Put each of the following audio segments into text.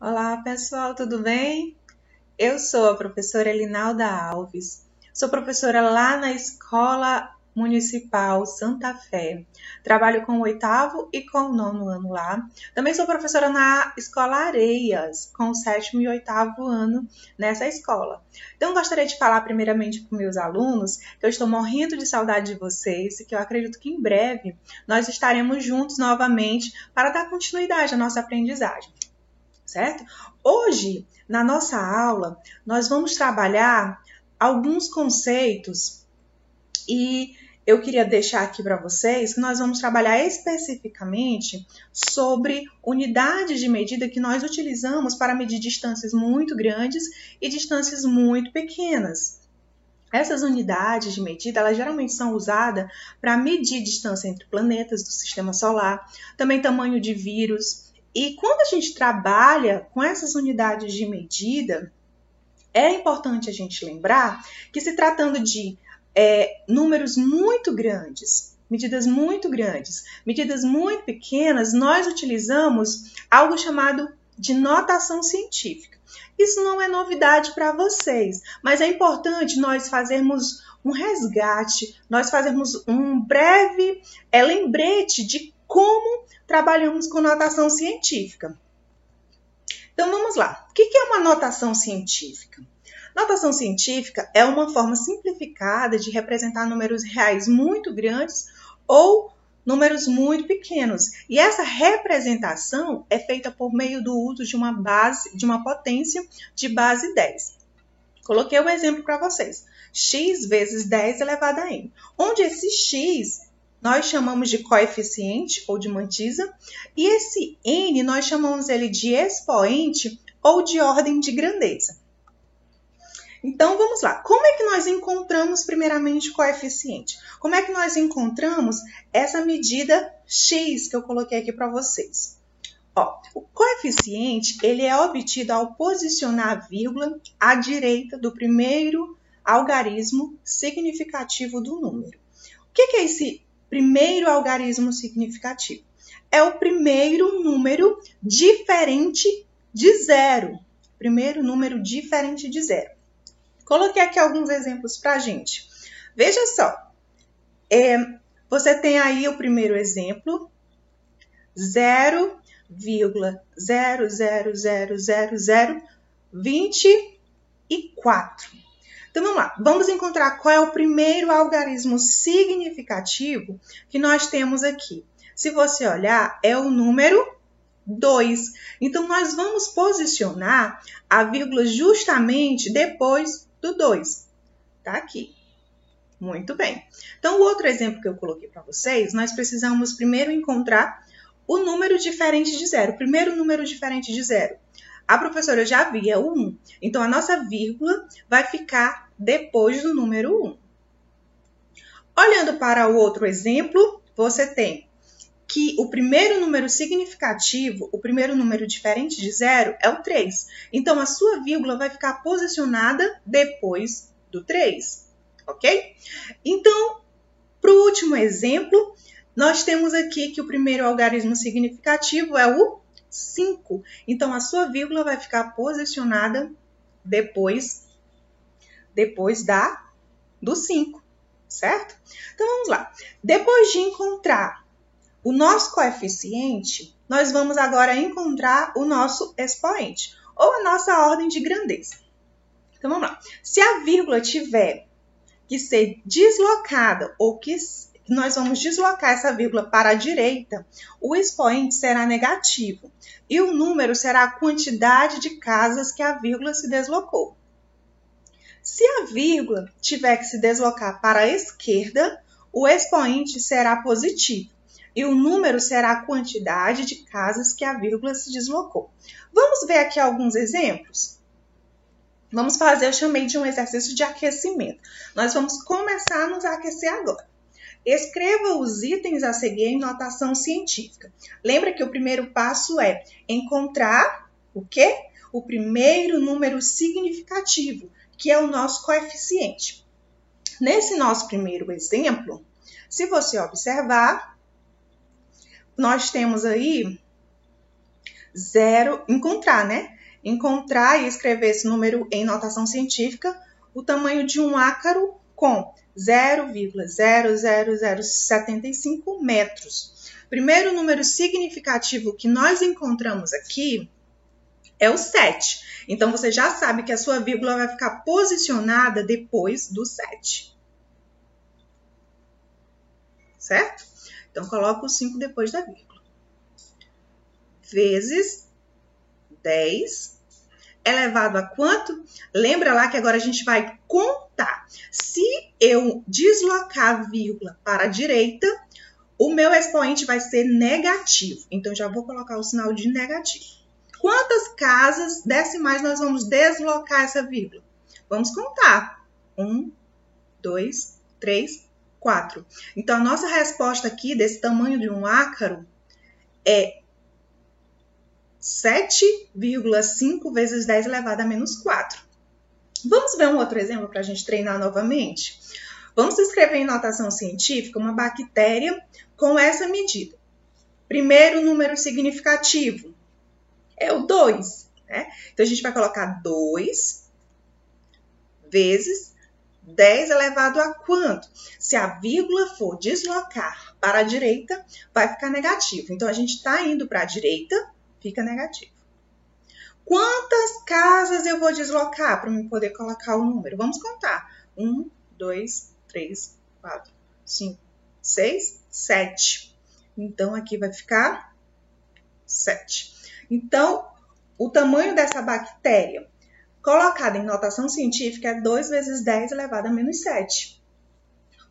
Olá, pessoal, tudo bem? Eu sou a professora Elinalda Alves. Sou professora lá na Escola Municipal Santa Fé. Trabalho com o 8º e com o 9º ano lá. Também sou professora na Escola Areias, com o 7º e 8º ano nessa escola. Então, gostaria de falar primeiramente para os meus alunos que eu estou morrendo de saudade de vocês e que eu acredito que em breve nós estaremos juntos novamente para dar continuidade à nossa aprendizagem. Certo? Hoje, na nossa aula, nós vamos trabalhar alguns conceitos e eu queria deixar aqui para vocês que nós vamos trabalhar especificamente sobre unidades de medida que nós utilizamos para medir distâncias muito grandes e distâncias muito pequenas. Essas unidades de medida, elas geralmente são usadas para medir distância entre planetas do sistema solar, também tamanho de vírus. E quando a gente trabalha com essas unidades de medida, é importante a gente lembrar que se tratando de números muito grandes, medidas muito pequenas, nós utilizamos algo chamado de notação científica. Isso não é novidade para vocês, mas é importante nós fazermos um resgate, nós fazermos um breve lembrete de como trabalhamos com notação científica. Então, vamos lá. O que é uma notação científica? Notação científica é uma forma simplificada de representar números reais muito grandes ou números muito pequenos. E essa representação é feita por meio do uso de uma potência de base 10. Coloquei um exemplo para vocês. X vezes 10 elevado a n. Onde esse x nós chamamos de coeficiente ou de mantisa, e esse n nós chamamos ele de expoente ou de ordem de grandeza. Então, vamos lá. Como é que nós encontramos primeiramente o coeficiente? Como é que nós encontramos essa medida x que eu coloquei aqui para vocês? O coeficiente ele é obtido ao posicionar a vírgula à direita do primeiro algarismo significativo do número. O que é esse primeiro algarismo significativo? É o primeiro número diferente de zero. Primeiro número diferente de zero. Coloquei aqui alguns exemplos para a gente. Veja só. Você tem aí o primeiro exemplo. 0,0000024. Então, vamos lá. Vamos encontrar qual é o primeiro algarismo significativo que nós temos aqui. Se você olhar, é o número 2. Então, nós vamos posicionar a vírgula justamente depois do 2. Tá aqui. Muito bem. Então, o outro exemplo que eu coloquei para vocês, nós precisamos primeiro encontrar o número diferente de zero. O primeiro número diferente de zero. A professora já via o 1. Então, a nossa vírgula vai ficar depois do número 1. Olhando para o outro exemplo, você tem que o primeiro número significativo, o primeiro número diferente de zero é o 3. Então, a sua vírgula vai ficar posicionada depois do 3. Ok? Então, para o último exemplo, nós temos aqui que o primeiro algarismo significativo é o 5. Então, a sua vírgula vai ficar posicionada depois do 5, certo? Então, vamos lá. Depois de encontrar o nosso coeficiente, nós vamos agora encontrar o nosso expoente, ou a nossa ordem de grandeza. Então, vamos lá. Se a vírgula tiver que ser deslocada, ou que nós vamos deslocar essa vírgula para a direita, o expoente será negativo e o número será a quantidade de casas que a vírgula se deslocou. Se a vírgula tiver que se deslocar para a esquerda, o expoente será positivo e o número será a quantidade de casas que a vírgula se deslocou. Vamos ver aqui alguns exemplos? Vamos fazer, eu chamei de um exercício de aquecimento. Nós vamos começar a nos aquecer agora. Escreva os itens a seguir em notação científica. Lembra que o primeiro passo é encontrar o quê? O primeiro número significativo, que é o nosso coeficiente. Nesse nosso primeiro exemplo, se você observar, nós temos aí encontrar, né? encontrar e escrever esse número em notação científica, o tamanho de um ácaro com 0,00075 metros. Primeiro número significativo que nós encontramos aqui é o 7. Então, você já sabe que a sua vírgula vai ficar posicionada depois do 7. Certo? Então, coloca o 5 depois da vírgula. Vezes 10 elevado a quanto? Lembra lá que agora a gente vai contar. Se eu deslocar a vírgula para a direita, o meu expoente vai ser negativo. Então, já vou colocar o sinal de negativo. Quantas casas decimais nós vamos deslocar essa vírgula? Vamos contar. 1, 2, 3, 4. Então, a nossa resposta aqui, desse tamanho de um ácaro, é 7,5 vezes 10 elevado a menos 4. Vamos ver um outro exemplo para a gente treinar novamente? Vamos escrever em notação científica uma bactéria com essa medida. Primeiro número significativo é o 2. Né? Então, a gente vai colocar 2 vezes 10 elevado a quanto? Se a vírgula for deslocar para a direita, vai ficar negativo. Então, a gente está indo para a direita, fica negativo. Quantas casas eu vou deslocar para eu poder colocar o número? Vamos contar. 1, 2, 3, 4, 5, 6, 7. Então, aqui vai ficar 7. Então, o tamanho dessa bactéria colocada em notação científica é 2 vezes 10 elevado a menos 7.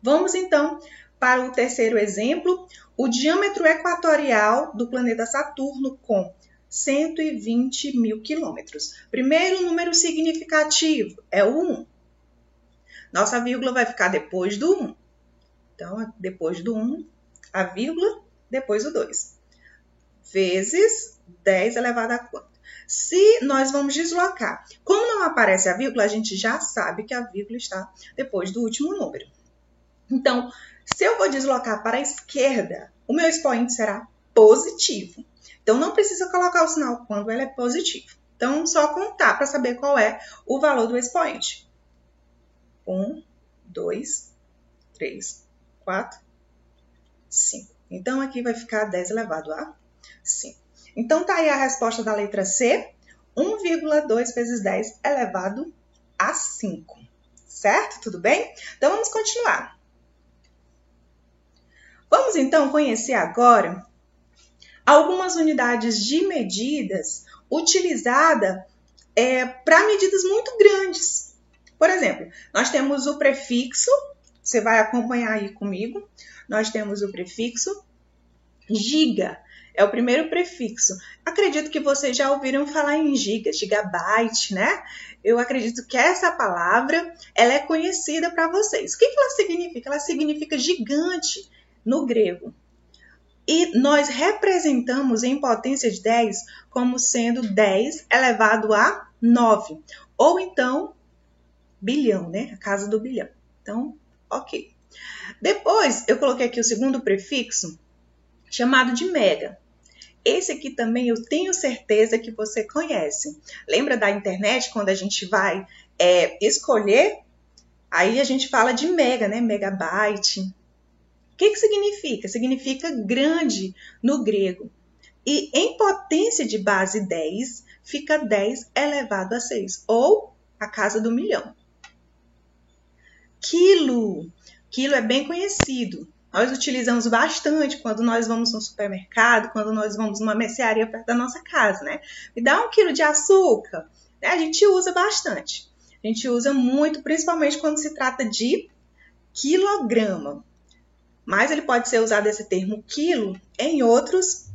Vamos, então, para o terceiro exemplo. O diâmetro equatorial do planeta Saturno com 120 mil quilômetros. Primeiro número significativo é o 1. Nossa vírgula vai ficar depois do 1. Então, depois do 1, a vírgula, depois o 2. Vezes 10 elevado a quanto? Se nós vamos deslocar, como não aparece a vírgula, a gente já sabe que a vírgula está depois do último número. Então, se eu vou deslocar para a esquerda, o meu expoente será positivo. Então, não precisa colocar o sinal quando ele é positivo. Então, só contar para saber qual é o valor do expoente. 1, 2, 3, 4, 5. Então, aqui vai ficar 10 elevado a 5. Então, tá aí a resposta da letra C, 1,2 vezes 10 elevado a 5. Certo? Tudo bem? Então, vamos continuar. Vamos, então, conhecer agora algumas unidades de medidas utilizadas para medidas muito grandes. Por exemplo, nós temos o prefixo, você vai acompanhar aí comigo, nós temos o prefixo giga. É o primeiro prefixo. Acredito que vocês já ouviram falar em gigas, gigabyte, né? Eu acredito que essa palavra, ela é conhecida para vocês. O que ela significa? Ela significa gigante no grego. E nós representamos em potência de 10 como sendo 10 elevado a 9. Ou então, bilhão, né? A casa do bilhão. Então, ok. Depois, eu coloquei aqui o segundo prefixo, chamado de mega. Esse aqui também eu tenho certeza que você conhece. Lembra da internet, quando a gente vai escolher? Aí a gente fala de mega, né? Megabyte. O que significa? Significa grande no grego. E em potência de base 10, fica 10 elevado a 6, ou a casa do milhão. Quilo. Quilo é bem conhecido. Nós utilizamos bastante quando nós vamos no supermercado, quando nós vamos numa mercearia perto da nossa casa, né? Me dá 1 quilo de açúcar. Né? A gente usa bastante. A gente usa muito, principalmente quando se trata de quilograma. Mas ele pode ser usado esse termo quilo em outras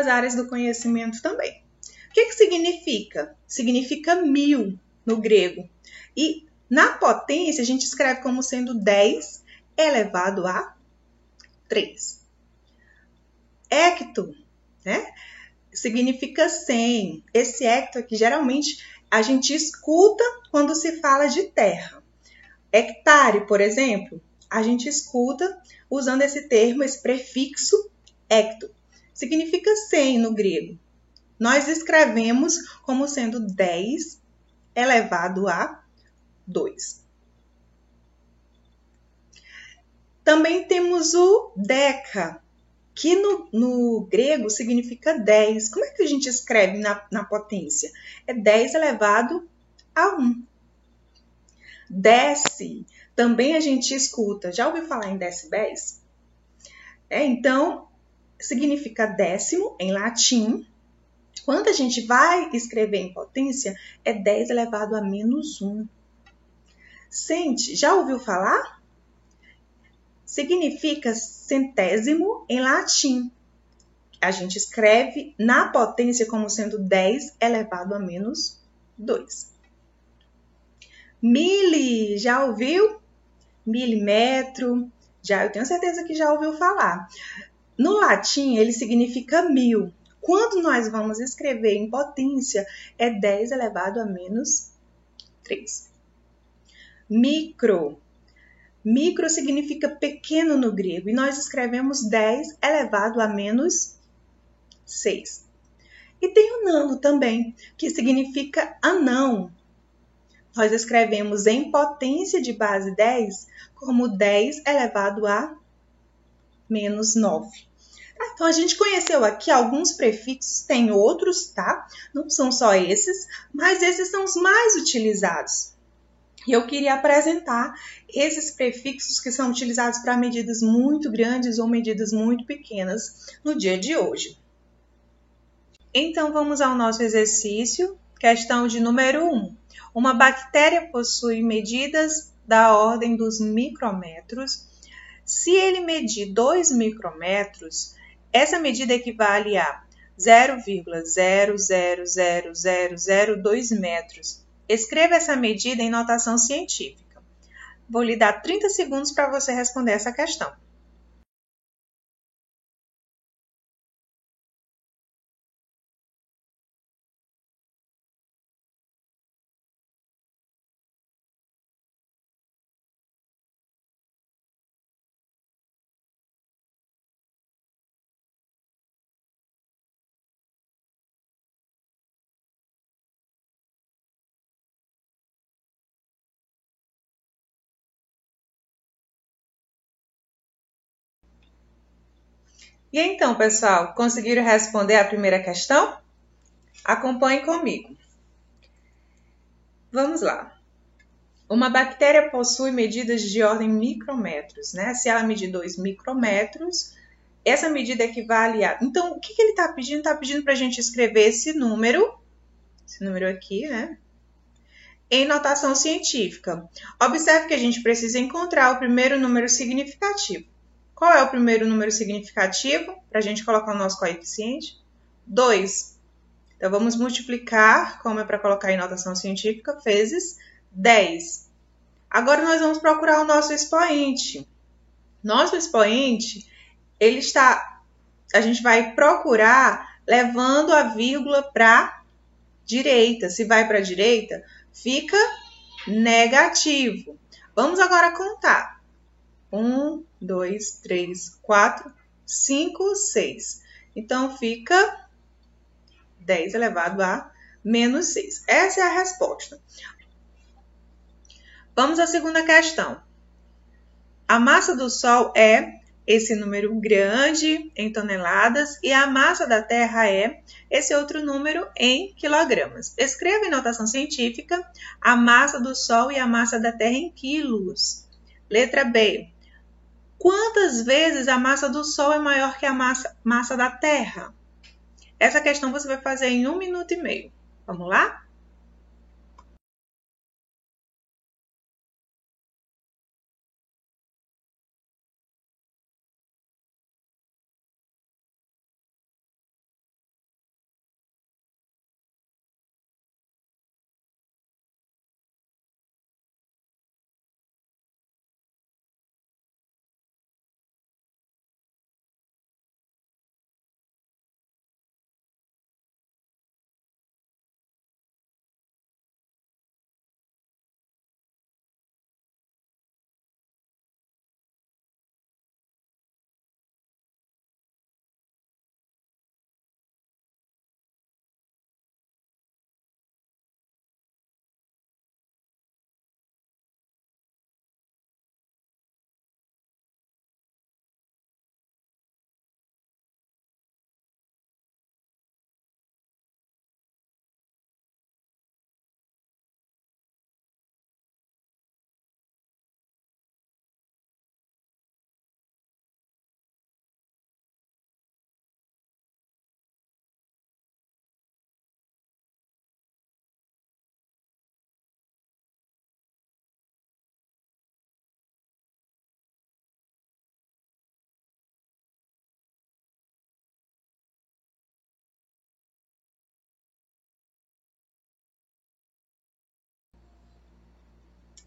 áreas do conhecimento também. O que significa? Significa 1000 no grego. E na potência a gente escreve como sendo 10 elevado a 3. Hecto, né? Significa 100. Esse hecto aqui, geralmente, a gente escuta quando se fala de terra. Hectare, por exemplo, a gente escuta usando esse termo, esse prefixo hecto. Significa 100 no grego. nós escrevemos como sendo 10 elevado a 2. Também temos o deca, que no grego significa 10. Como é que a gente escreve na potência? É 10 elevado a 1. Deci, também a gente escuta. Já ouviu falar em decibéis? Então, significa décimo em latim. Quando a gente vai escrever em potência, é 10 elevado a menos 1. Cente, já ouviu falar? Significa centésimo em latim. A gente escreve na potência como sendo 10 elevado a menos 2. Mili, já ouviu? Milímetro, eu tenho certeza que já ouviu falar. No latim, ele significa 1000. Quando nós vamos escrever em potência, é 10 elevado a menos 3. Micro. Micro significa pequeno no grego e nós escrevemos 10 elevado a menos 6. E tem o nano também, que significa anão. Nós escrevemos em potência de base 10 como 10 elevado a menos 9. Então, a gente conheceu aqui alguns prefixos, tem outros, tá? Não são só esses, mas esses são os mais utilizados. E eu queria apresentar esses prefixos que são utilizados para medidas muito grandes ou medidas muito pequenas no dia de hoje. Então, vamos ao nosso exercício, questão de número 1. Uma bactéria possui medidas da ordem dos micrômetros. Se ele medir 2 micrômetros, essa medida equivale a 0,0000002 metros. Escreva essa medida em notação científica. Vou lhe dar 30 segundos para você responder essa questão. E então, pessoal, conseguiram responder a primeira questão? Acompanhe comigo. Vamos lá. Uma bactéria possui medidas de ordem micrômetros, né? Se ela medir 2 micrômetros, essa medida equivale a... Então, o que ele está pedindo? Está pedindo para a gente escrever esse número aqui, né? Em notação científica. Observe que a gente precisa encontrar o primeiro número significativo. Qual é o primeiro número significativo para a gente colocar o nosso coeficiente? 2. Então, vamos multiplicar, como é para colocar em notação científica, vezes 10. Agora, nós vamos procurar o nosso expoente. Nosso expoente, a gente vai procurar levando a vírgula para a direita. Se vai para a direita, fica negativo. Vamos agora contar. 1, 2, 3, 4, 5, 6. Então, fica 10 elevado a menos 6. Essa é a resposta. Vamos à segunda questão. A massa do Sol é esse número grande em toneladas e a massa da Terra é esse outro número em quilogramas. Escreva em notação científica a massa do Sol e a massa da Terra em quilos. Letra B. Quantas vezes a massa do Sol é maior que a massa da Terra? Essa questão você vai fazer em 1 minuto e meio. Vamos lá?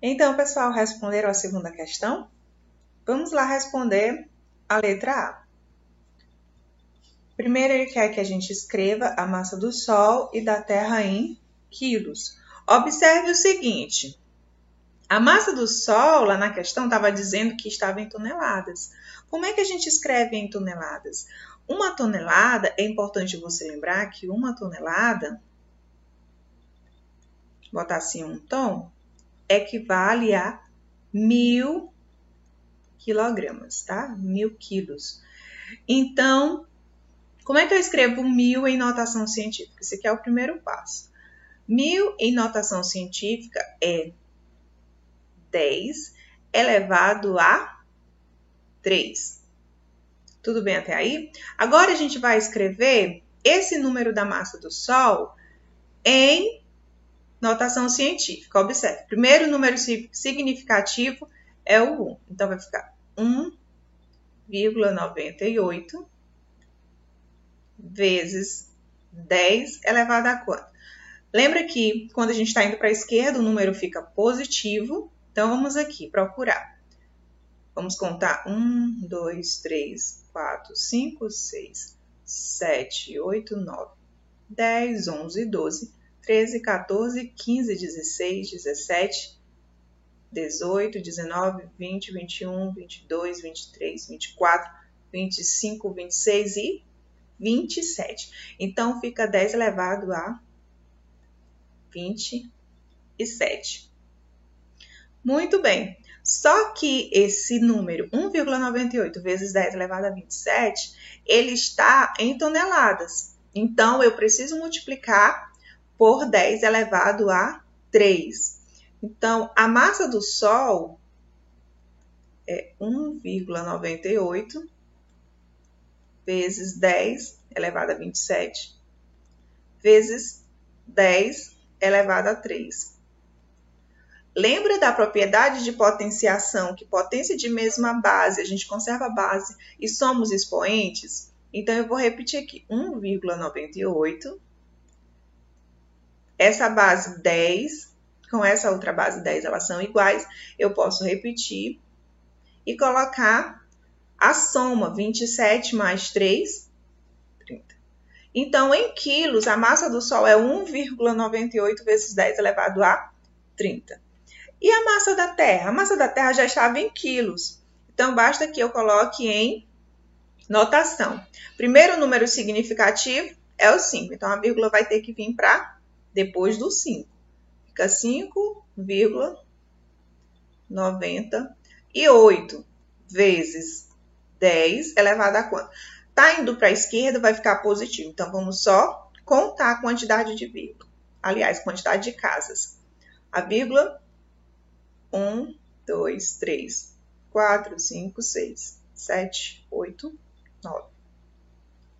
Então, pessoal, responderam a segunda questão? Vamos lá responder a letra A. Primeiro, ele quer que a gente escreva a massa do Sol e da Terra em quilos. Observe o seguinte, a massa do Sol, lá na questão, estava dizendo que estava em toneladas. Como é que a gente escreve em toneladas? Uma tonelada, é importante você lembrar que uma tonelada, botar assim um tom, equivale a 1000 quilogramas, tá? 1000 quilos. Então, como é que eu escrevo 1000 em notação científica? Esse aqui é o primeiro passo. 1000 em notação científica é 10 elevado a 3. Tudo bem até aí? Agora a gente vai escrever esse número da massa do Sol em notação científica. Observe, primeiro número significativo é o 1. Então, vai ficar 1,98 vezes 10 elevado a quanto? Lembra que quando a gente está indo para a esquerda, o número fica positivo. Então, vamos aqui procurar. Vamos contar 1, 2, 3, 4, 5, 6, 7, 8, 9, 10, 11, 12, 13, 14, 15, 16, 17, 18, 19, 20, 21, 22, 23, 24, 25, 26 e 27. Então, fica 10 elevado a 27. Muito bem. Só que esse número, 1,98 vezes 10 elevado a 27, ele está em toneladas. Então, eu preciso multiplicar por 10 elevado a 3. Então, a massa do Sol é 1,98 vezes 10 elevado a 27 vezes 10 elevado a 3. Lembra da propriedade de potenciação, que potência de mesma base, a gente conserva a base e somos expoentes? Então, eu vou repetir aqui, 1,98, essa base 10, com essa outra base 10, elas são iguais, eu posso repetir e colocar a soma, 27 mais 3, 30. Então, em quilos, a massa do Sol é 1,98 vezes 10 elevado a 30. E a massa da Terra? A massa da Terra já estava em quilos. Então, basta que eu coloque em notação. Primeiro número significativo é o 5. Então, a vírgula vai ter que vir para depois do 5. Fica 5,98 vezes 10 elevado a quanto? Está indo para a esquerda, vai ficar positivo. Então, vamos só contar a quantidade de vírgula. Aliás, quantidade de casas. A vírgula 1, 2, 3, 4, 5, 6, 7, 8, 9,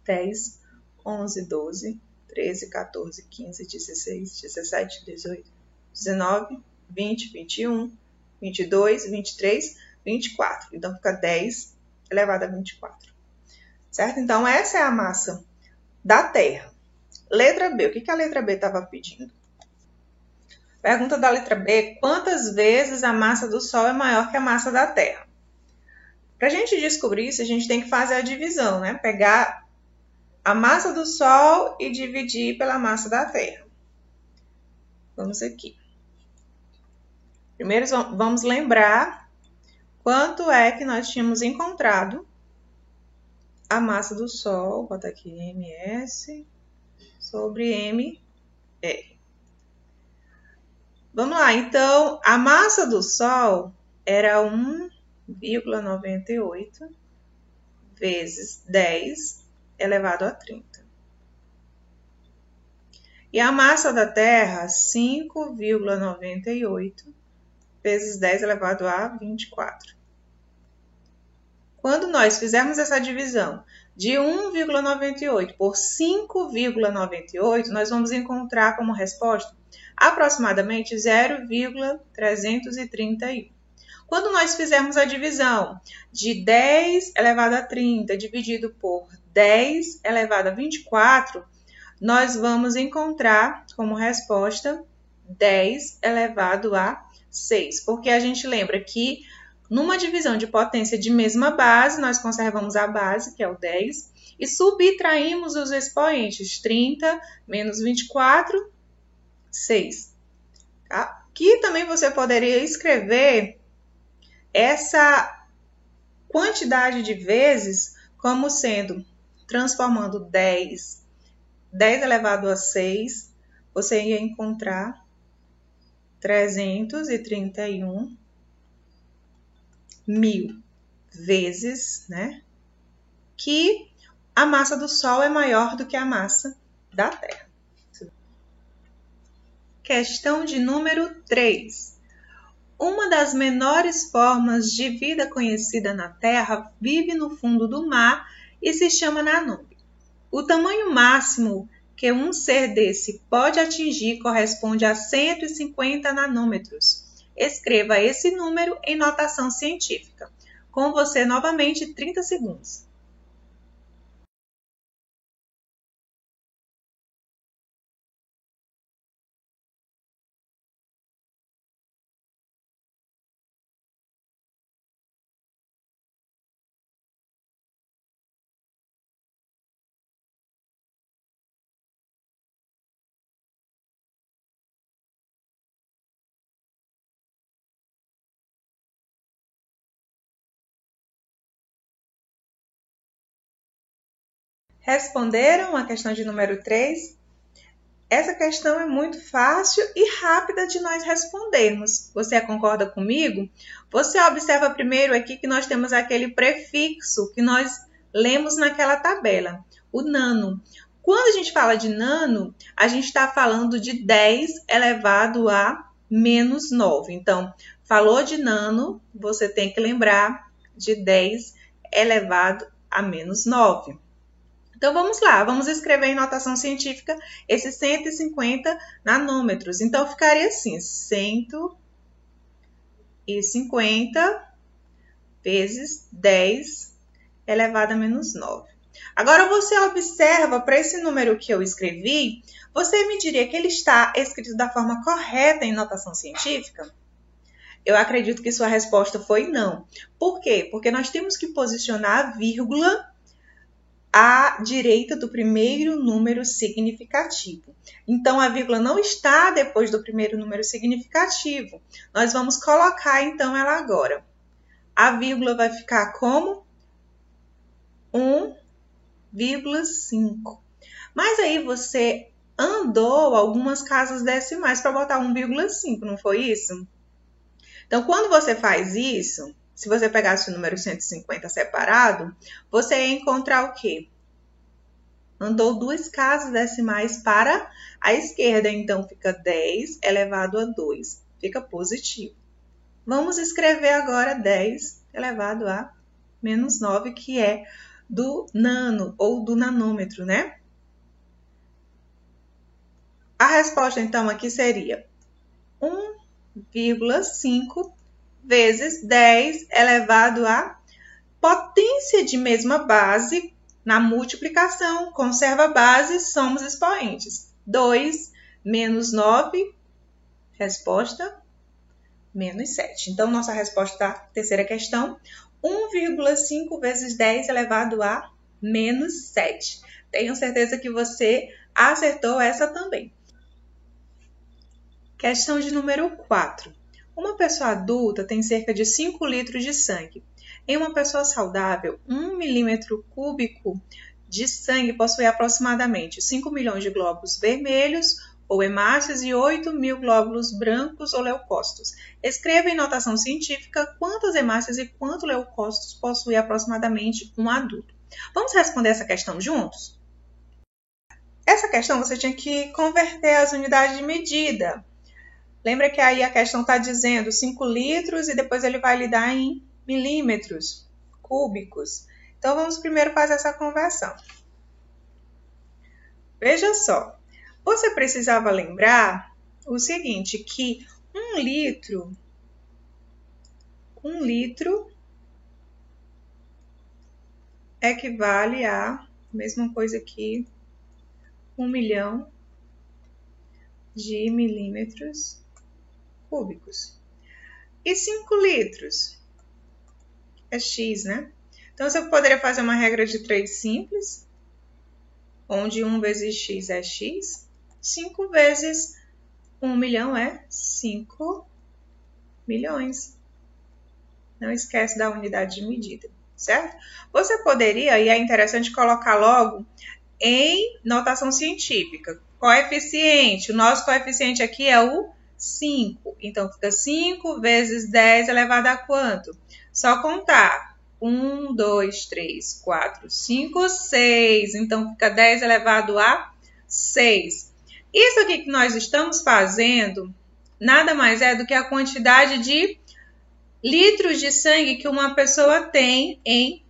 10, 11, 12, 13, 14, 15, 16, 17, 18, 19, 20, 21, 22, 23, 24. Então, fica 10 elevado a 24. Certo? Então, essa é a massa da Terra. Letra B. O que a letra B estava pedindo? Pergunta da letra B, quantas vezes a massa do Sol é maior que a massa da Terra? Para a gente descobrir isso, a gente tem que fazer a divisão, né? Pegar a massa do Sol e dividir pela massa da Terra. Vamos aqui. Primeiro, vamos lembrar quanto é que nós tínhamos encontrado a massa do Sol. Vou botar aqui MS sobre MR. Vamos lá, então, a massa do Sol era 1,98 vezes 10 elevado a 30. E a massa da Terra, 5,98 vezes 10 elevado a 24. Quando nós fizermos essa divisão de 1,98 por 5,98, nós vamos encontrar como resposta aproximadamente 0,331. Quando nós fizermos a divisão de 10 elevado a 30 dividido por 10 elevado a 24, nós vamos encontrar como resposta 10 elevado a 6, porque a gente lembra que numa divisão de potência de mesma base, nós conservamos a base, que é o 10, e subtraímos os expoentes, 30 menos 24, 6. Tá? Aqui também você poderia escrever essa quantidade de vezes como sendo, transformando 10 elevado a 6, você ia encontrar 331 mil vezes, né, que a massa do Sol é maior do que a massa da Terra. Questão de número 3. Uma das menores formas de vida conhecida na Terra vive no fundo do mar e se chama nanube. O tamanho máximo que um ser desse pode atingir corresponde a 150 nanômetros. Escreva esse número em notação científica. Com você novamente 30 segundos. Responderam a questão de número 3? Essa questão é muito fácil e rápida de nós respondermos. Você concorda comigo? Você observa primeiro aqui que nós temos aquele prefixo que nós lemos naquela tabela, o nano. Quando a gente fala de nano, a gente está falando de 10 elevado a menos 9. Então, falou de nano, você tem que lembrar de 10 elevado a menos 9. Então, vamos lá, vamos escrever em notação científica esses 150 nanômetros. Então, ficaria assim, 150 vezes 10 elevado a menos 9. Agora, você observa para esse número que eu escrevi, você me diria que ele está escrito da forma correta em notação científica? Eu acredito que sua resposta foi não. Por quê? Porque nós temos que posicionar a vírgula à direita do primeiro número significativo. Então, a vírgula não está depois do primeiro número significativo. Nós vamos colocar, então, ela agora. A vírgula vai ficar como 1,5. Mas aí você andou algumas casas decimais para botar 1,5, não foi isso? Então, quando você faz isso, se você pegasse o número 150 separado, você ia encontrar o quê? Andou 2 casas decimais para a esquerda, então fica 10 elevado a 2, fica positivo. Vamos escrever agora 10 elevado a menos 9, que é do nano ou do nanômetro, né? A resposta, então, aqui seria 1,5 vezes 10 elevado a potência de mesma base. Na multiplicação, conserva a base, somos expoentes. 2 menos 9, resposta, menos 7. Então, nossa resposta da terceira questão, 1,5 vezes 10 elevado a menos 7. Tenho certeza que você acertou essa também. Questão de número 4. Uma pessoa adulta tem cerca de 5 litros de sangue. Em uma pessoa saudável, 1 milímetro cúbico de sangue possui aproximadamente 5 milhões de glóbulos vermelhos ou hemácias e 8 mil glóbulos brancos ou leucócitos. Escreva em notação científica quantas hemácias e quantos leucócitos possui aproximadamente um adulto. Vamos responder essa questão juntos? Essa questão você tinha que converter as unidades de medida. Lembra que aí a questão está dizendo 5 litros e depois ele vai lhe dar em milímetros cúbicos. Então, vamos primeiro fazer essa conversão. Veja só, você precisava lembrar o seguinte, que 1 litro equivale a, mesma coisa que 1 milhão de milímetros cúbicos. E 5 litros? É x, né? Então, você poderia fazer uma regra de 3 simples, onde 1 vezes x é x. 5 vezes 1 milhão é 5 milhões. Não esquece da unidade de medida, certo? Você poderia, e é interessante, colocar logo em notação científica. Coeficiente. O nosso coeficiente aqui é o 5. Então, fica 5 vezes 10 elevado a quanto? Só contar. 1, 2, 3, 4, 5, 6. Então, fica 10 elevado a 6. Isso aqui que nós estamos fazendo nada mais é do que a quantidade de litros de sangue que uma pessoa tem em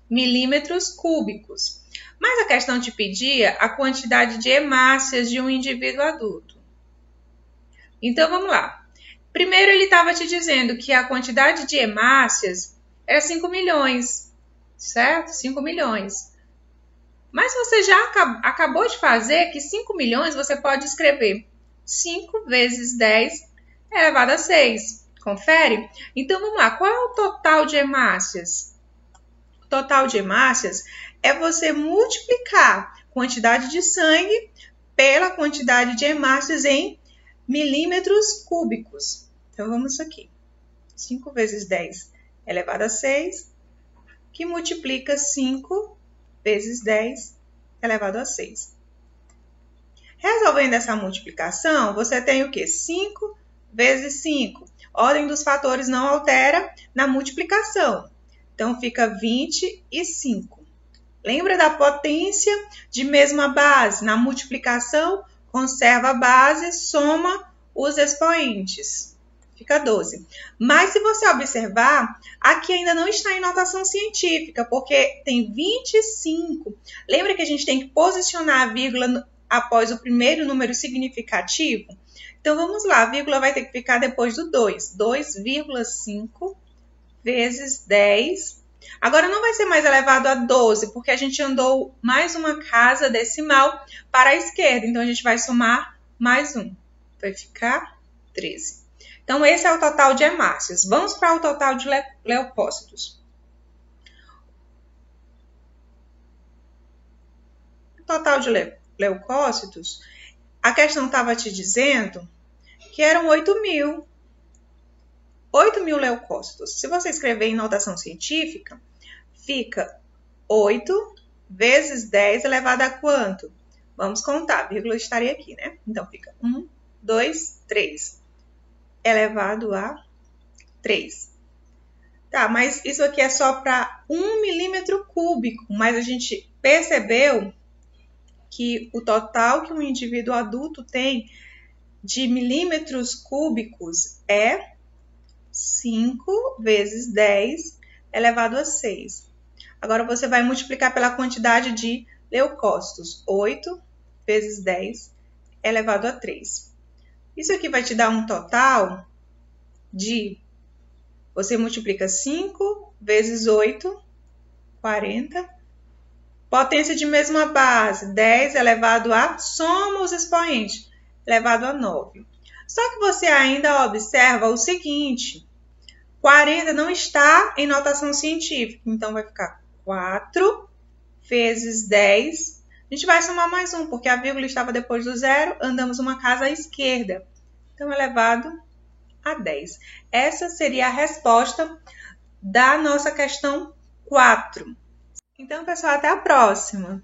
milímetros cúbicos. Mas a questão te pedia a quantidade de hemácias de um indivíduo adulto. Então, vamos lá. Primeiro, ele estava te dizendo que a quantidade de hemácias era 5 milhões, certo? 5 milhões. Mas você já acabou de fazer que 5 milhões você pode escrever 5 vezes 10 elevado a 6. Confere? Então, vamos lá. Qual é o total de hemácias? O total de hemácias é você multiplicar a quantidade de sangue pela quantidade de hemácias em milímetros cúbicos. Então, vamos aqui. 5 vezes 10 elevado a 6, que multiplica 5 vezes 10 elevado a 6. Resolvendo essa multiplicação, você tem o quê? 5 vezes 5. Ordem dos fatores não altera na multiplicação. Então, fica 25. Lembra da potência de mesma base? Na multiplicação, conserva a base, soma os expoentes. Fica 12. Mas se você observar, aqui ainda não está em notação científica, porque tem 25. Lembra que a gente tem que posicionar a vírgula após o primeiro número significativo? Então, vamos lá. A vírgula vai ter que ficar depois do 2. 2,5 vezes 10. Agora, não vai ser mais elevado a 12, porque a gente andou mais uma casa decimal para a esquerda. Então, a gente vai somar mais um. Vai ficar 13. Então, esse é o total de hemácias. Vamos para o total de leucócitos. O total de leucócitos, a questão estava te dizendo que eram 8.000. 8.000 leucócitos. Se você escrever em notação científica, fica 8 vezes 10 elevado a quanto? Vamos contar, a vírgula estaria aqui, né? Então, fica 1, 2, 3 elevado a 3. Tá, mas isso aqui é só para 1 milímetro cúbico, mas a gente percebeu que o total que um indivíduo adulto tem de milímetros cúbicos é 5 vezes 10 elevado a 6. Agora, você vai multiplicar pela quantidade de leucócitos. 8 vezes 10 elevado a 3. Isso aqui vai te dar um total de... Você multiplica 5 vezes 8, 40. Potência de mesma base, 10 elevado a... Soma os expoentes, elevado a 9. Só que você ainda observa o seguinte, 40 não está em notação científica, então vai ficar 4 vezes 10. A gente vai somar mais um, porque a vírgula estava depois do zero, andamos uma casa à esquerda. Então, elevado a 10. Essa seria a resposta da nossa questão 4. Então, pessoal, até a próxima!